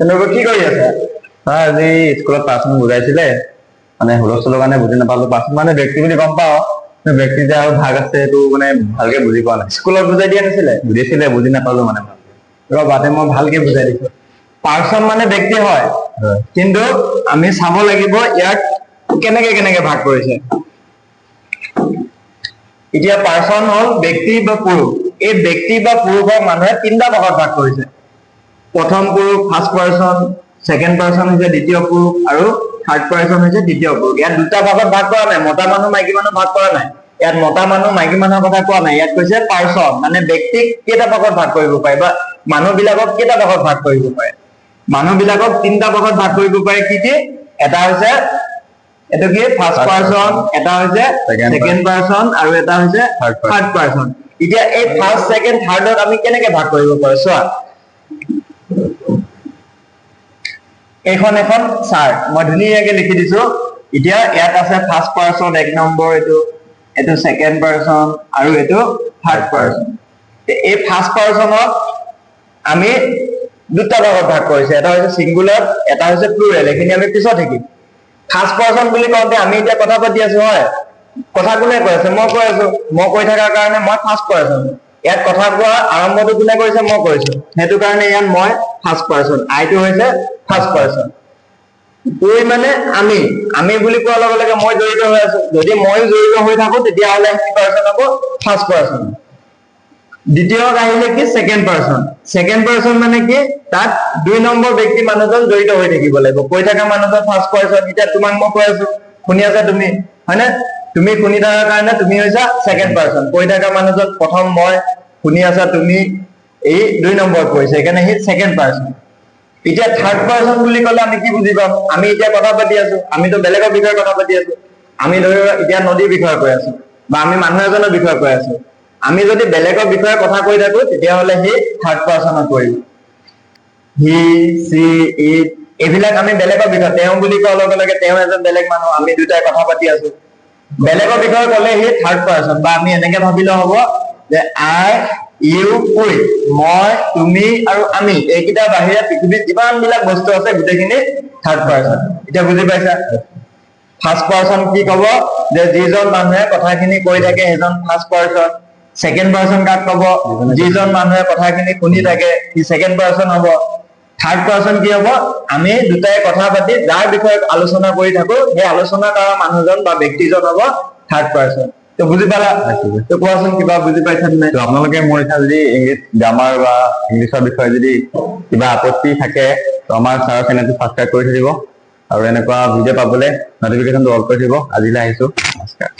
তেনেকুৱা কি কৰি আছে? আজি স্কুলত পাৰ্চন বুজাইছিলে, মানে হুলস্থুলৰ কাৰণে বুজি নাপালো। পাৰ্চন মানে ব্যক্তি বুলি গম পাওঁ, ব্যক্তি যে আৰু ভাগ আছে সেইটো মানে ভালকে বুজি পোৱা নাই। স্কুলত বুজাই দিয়া নাছিলে? বুজিছিলে, বুজি নাপালো মানে ভালকে। ৰবাতে মই ভালকে বুজাই দিছো। পাৰ্চন মানে ব্যক্তি হয়, কিন্তু আমি চাব লাগিব ইয়াক কেনেকে কেনেকে ভাগ কৰিছে। এতিয়া পাৰ্চন হল ব্যক্তি বা পুৰুষ। এই ব্যক্তি বা পুৰুষক মানুহে তিনিটা ভাগত ভাগ কৰিছে। প্ৰথম পুৰুষ ফাৰ্ষ্ট পাৰ্চন, ছেকেণ্ড পাৰ্চন হৈছে দ্বিতীয় পুৰুষ, আৰু থাৰ্ড পাৰ্চন হৈছে তৃতীয় পুৰুষ। ইয়াত দুটা ভাগত ভাগ কৰা নাই, মতা মানুহ মাইকী মানুহ ভাগ কৰা নাই। ইয়াত মতা মানুহ মাইকী মানুহৰ কথা কোৱা নাই। ইয়াত কৈছে পাৰ্চন মানে ব্যক্তিক কেইটা ভাগত ভাগ কৰিব পাৰে, বা মানুহ বিলাকক কেইটা ভাগত ভাগ কৰিব পাৰে। মানুহ বিলাকক তিনিটা ভাগত ভাগ কৰিব পাৰে। কি কি? এটা হৈছে এইটো কি ফাৰ্ষ্ট পাৰ্চন, এটা হৈছে ছেকেণ্ড পাৰ্চন, আৰু এটা হৈছে থাৰ্ড পাৰ্চন। এতিয়া এই ফাৰ্ষ্ট ছেকেণ্ড থাৰ্ডত আমি কেনেকে ভাগ কৰিব পাৰো চোৱা। এইখন এখন চাৰ্ট মই ধুনীয়াকে লিখি দিছো। এতিয়া ইয়াত আছে ফাৰ্ষ্ট পাৰ্চন 1 নম্বৰ, এইটো ছেকেণ্ড পাৰ্চন, আৰু এইটো থাৰ্ড পাৰ্চন। এই ফাৰ্ষ্ট পাৰ্চনত আমি দুটা ভাগত ভাগ কৰিছে, এটা হৈছে সিংগুলাৰ, এটা হৈছে প্লুৰেল। এইখিনি আমি পিছত শিকিম। ফাৰ্ষ্ট পাৰ্চন বুলি কওঁতে আমি এতিয়া কথা পাতি আছো, হয়? কথা কোনে কৈ আছে? মই কৈ আছো। মই কৈ থকাৰ কাৰণে মই ফাৰ্ষ্ট পাৰ্চন। ইয়াত কথা কোৱা আৰম্ভটো কোনে কৰিছে? মই কৰিছো। সেইটো কাৰণে ইয়াত মই ফাৰ্ষ্ট পাৰ্চন, আইটো হৈছে ফাৰ্ষ্ট পাৰ্চন। তুই মানে আমি, আমি বুলি কোৱাৰ লগে লগে মই জড়িত হৈ আছো। যদি ময়ো জড়িত হৈ থাকো তেতিয়াহ'লে কি পাৰ্চন হ'ব? First person. দ্বিতীয় আহিলে কি? Second person. ছেকেণ্ড পাৰ্চন মানে কি? তাত 2 নম্বৰ ব্যক্তি মানুহজন জড়িত হৈ থাকিব লাগিব। কৈ থকা মানুহজন ফাৰ্ষ্ট পাৰ্চন। এতিয়া তোমাক মই কৈ আছো, শুনি আছা তুমি, হয়নে? তুমি শুনি থকাৰ কাৰণে তুমি হৈছা ছেকেণ্ড পাৰ্চন। কৈ থকা মানুহজন প্ৰথম মই, শুনি আছা তুমি, এই 2 নম্বৰ পৰিছে, সেইকাৰণে সি ছেকেণ্ড পাৰ্চন। এতিয়া থাৰ্ড পাৰ্চন বুলি ক'লে আমি কি বুজি পাম? আমি এতিয়া কথা পাতি আছো, আমিতো বেলেগৰ বিষয়ে কথা পাতি আছো। আমি ধৰি লোৱা এতিয়া নদীৰ বিষয়ে কৈ আছো, বা আমি মানুহ এজনৰ বিষয়ে কৈ আছো। আমি যদি বেলেগৰ বিষয়ে কথা কৈ থাকো তেতিয়াহ'লে সি থাৰ্ড পাৰ্চনত পৰিব। হি, চি, ইট এইবিলাক আমি বেলেগৰ বিষয়ে, তেওঁ বুলি কোৱাৰ লগে লগে তেওঁ এজন বেলেগ মানুহ, আমি দুটাই কথা পাতি আছো। বেলেগৰ বিষয়ে ক'লে সি থাৰ্ড পাৰ্চন। বা আমি এনেকে ভাবিলে হ'ব যে আই, ইউ, উই, মই, তুমি আৰু আমি, এইকেইটাৰ বাহিৰে পৃথিৱীত যিমান বিলাক বস্তু আছে গোটেইখিনি থাৰ্ড পাৰ্চন। এতিয়া বুজি পাইছা? ফাৰ্ষ্ট পাৰ্চন কি ক'ব? যে যিজন মানুহে কথাখিনি কৈ থাকে সেইজন ফাৰ্ষ্ট পাৰ্চন। ছেকেণ্ড পাৰ্চন কাক ক'ব? যিজন মানুহে কথাখিনি শুনি থাকে সি ছেকেণ্ড পাৰ্চন হ'ব। থাৰ্ড পাৰ্চন কি হ'ব? আমি দুটাই কথা পাতি যাৰ বিষয়ে আলোচনা কৰি থাকো সেই আলোচনা কৰা মানুহজন বা ব্যক্তিজন হ'ব থাৰ্ড পাৰ্চন। তো বুজি পালা? তো কোৱাচোন কিবা বুজি পাইছা নাই? আপোনালোকে মোৰ এতিয়া যদি ইংলিছ গ্ৰামাৰ বা ইংলিছৰ বিষয়ে যদি কিবা আপত্তি থাকে তো আমাৰ ছাৰৰ চেনেলটো ছাবস্ক্ৰাইব কৰি থৈ দিব, আৰু এনেকুৱা ভিডিঅ' পাবলৈ নটিফিকেশ্যনটো অল কৰি দিব। আজিলৈ আহিছো, নমস্কাৰ।